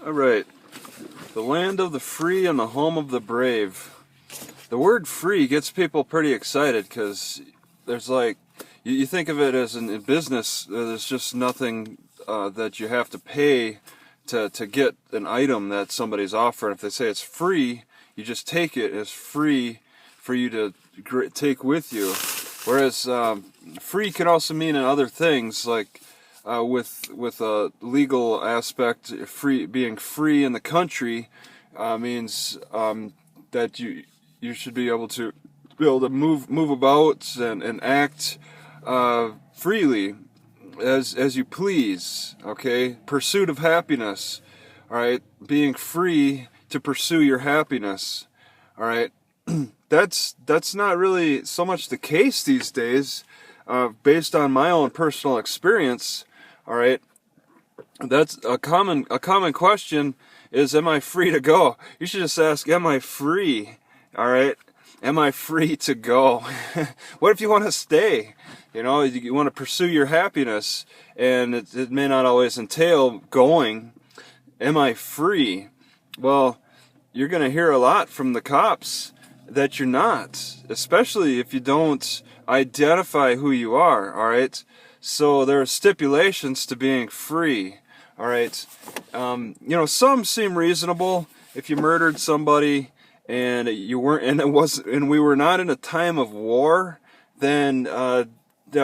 Alright, the land of the free and the home of the brave. The word free gets people pretty excited because there's like, you think of it as in business, there's just nothing that you have to pay to get an item that somebody's offering. If they say it's free, you just take it as free for you to take with you. Whereas free can also mean in other things, like with a legal aspect, being free in the country means that you should be able to move about and act freely as you please. Okay, pursuit of happiness. All right, being free to pursue your happiness. All right, that's not really so much the case these days, based on my own personal experience. All right, that's a common question is, am I free to go? You should just ask, am I free? All right, am I free to go? What if you want to stay? You know, you want to pursue your happiness, and it may not always entail going. Am I free? Well, you're going to hear a lot from the cops that you're not, especially if you don't identify who you are. All right, so there are stipulations to being free. All right, you know, some seem reasonable. If you murdered somebody and you weren't, and we were not in a time of war, then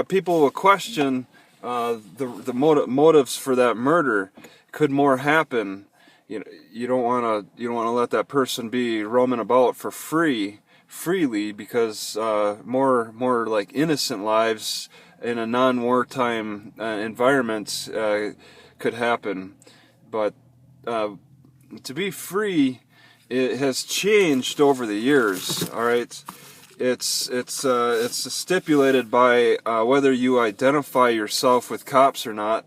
people will question the motives for that murder. Could more happen? You don't want to let that person be roaming about for freely, because more like innocent lives in a non-wartime environment could happen. But to be free, it has changed over the years. All right, it's stipulated by whether you identify yourself with cops or not,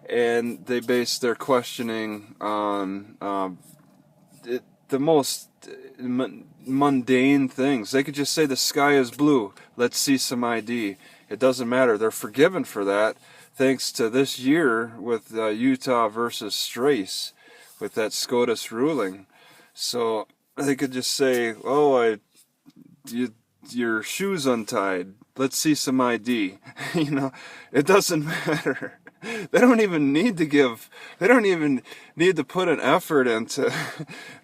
and they base their questioning on the most mundane things. They could just say the sky is blue, let's see some ID. It doesn't matter. They're forgiven for that, thanks to this year with Utah versus Strace, with that SCOTUS ruling. So they could just say, oh, your shoe's untied, let's see some ID. You know, it doesn't matter. They don't even need to put an effort into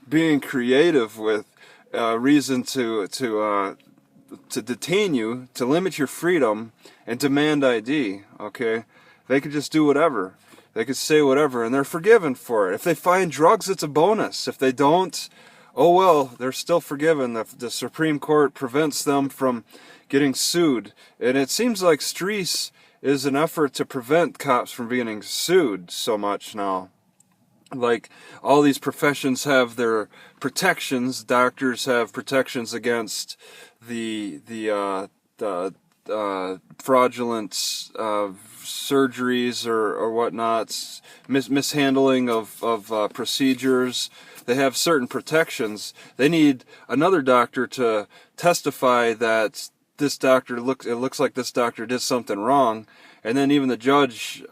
being creative with reason to detain you, to limit your freedom, and demand ID. Okay, they could just do whatever. They could say whatever, and they're forgiven for it. If they find drugs, it's a bonus. If they don't, oh well, they're still forgiven. The Supreme Court prevents them from getting sued, and it seems like Streece is an effort to prevent cops from getting sued so much now. Like, all these professions have their protections. Doctors have protections against the fraudulent surgeries or whatnot, mishandling of procedures. They have certain protections. They need another doctor to testify that this doctor it looks like this doctor did something wrong, and then even the judge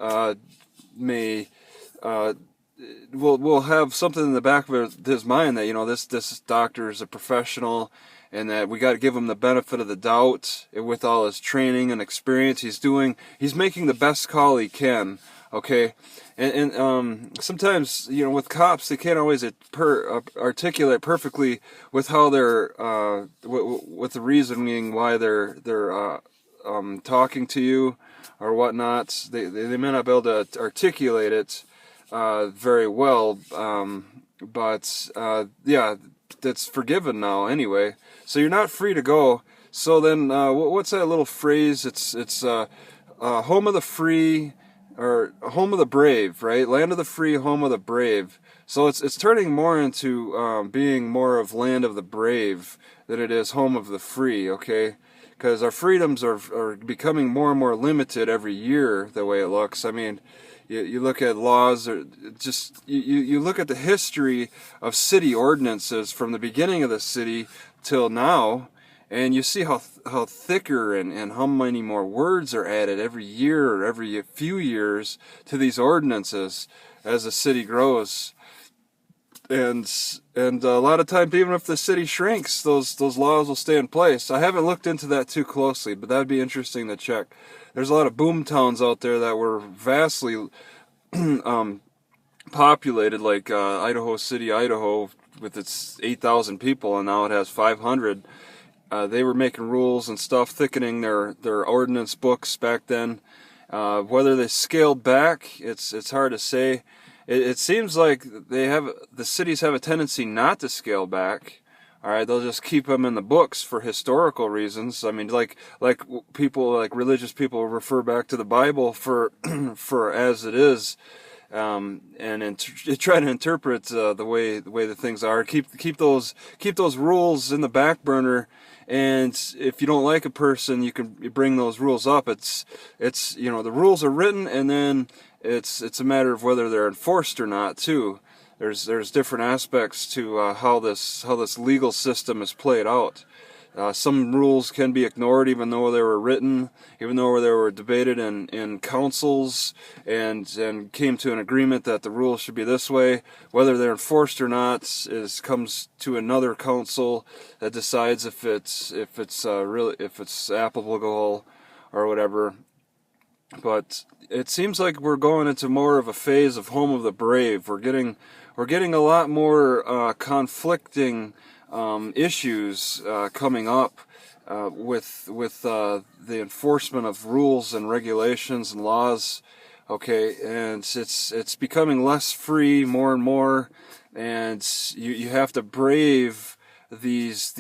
will have something in the back of his mind that, you know, this doctor is a professional, and that we got to give him the benefit of the doubt with all his training and experience. He's making the best call he can. Okay, and sometimes, you know, with cops, they can't always articulate perfectly with how they're with the reasoning why they're talking to you or whatnot. They may not be able to articulate it very well, but yeah, that's forgiven now anyway. So you're not free to go. So then, what's that little phrase? It's home of the free, or home of the brave, right? Land of the free, home of the brave. So it's turning more into being more of land of the brave than it is home of the free, okay? Because our freedoms are becoming more and more limited every year, the way it looks. I mean, you look at laws, or just you look at the history of city ordinances from the beginning of the city till now, and you see how thicker and how many more words are added every year or every few years to these ordinances as the city grows. and a lot of times, even if the city shrinks, those laws will stay in place. I haven't looked into that too closely, but that'd be interesting to check. There's a lot of boom towns out there that were vastly populated, like Idaho City, Idaho, with its 8,000 people, and now it has 500. They were making rules and stuff, thickening their ordinance books back then. Whether they scaled back, it's hard to say. It seems like the cities have a tendency not to scale back. All right, they'll just keep them in the books for historical reasons. I mean, like people, like religious people, refer back to the Bible for for as it is, and try to interpret the way the things are. Keep those rules in the back burner. And if you don't like a person, you bring those rules up. It's the rules are written, and then it's a matter of whether they're enforced or not too. There's different aspects to how this legal system is played out. Some rules can be ignored even though they were written, even though they were debated in councils and came to an agreement that the rules should be this way. Whether they're enforced or not comes to another council that decides if it's applicable or whatever. But it seems like we're going into more of a phase of home of the brave. We're getting a lot more conflicting issues coming up with the enforcement of rules and regulations and laws. Okay, and it's becoming less free more and more, and you have to brave these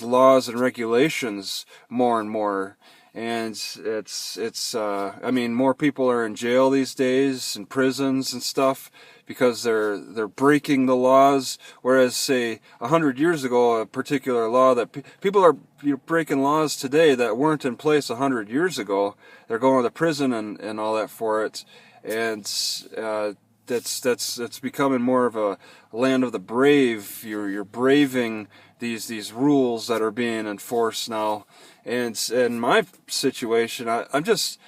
laws and regulations more and more. And I mean, more people are in jail these days, in prisons and stuff, because they're breaking the laws. Whereas, say, 100 years ago, a particular law that people are breaking laws today that weren't in place 100 years ago. They're going to prison and all that for it, and that's becoming more of a land of the brave. You're braving these rules that are being enforced now. And in my situation, I'm just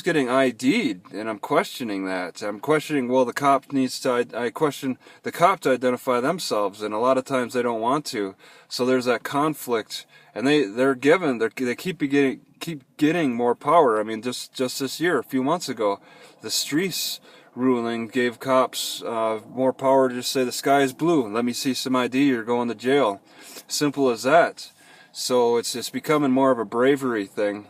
getting ID'd, and I'm questioning that. I'm questioning, well, the cop needs to. I question the cop to identify themselves, and a lot of times they don't want to. So there's that conflict, and they keep getting more power. I mean, just this year, a few months ago, the Streets ruling gave cops more power to just say the sky is blue. Let me see some ID. You're going to jail. Simple as that. So it's becoming more of a bravery thing.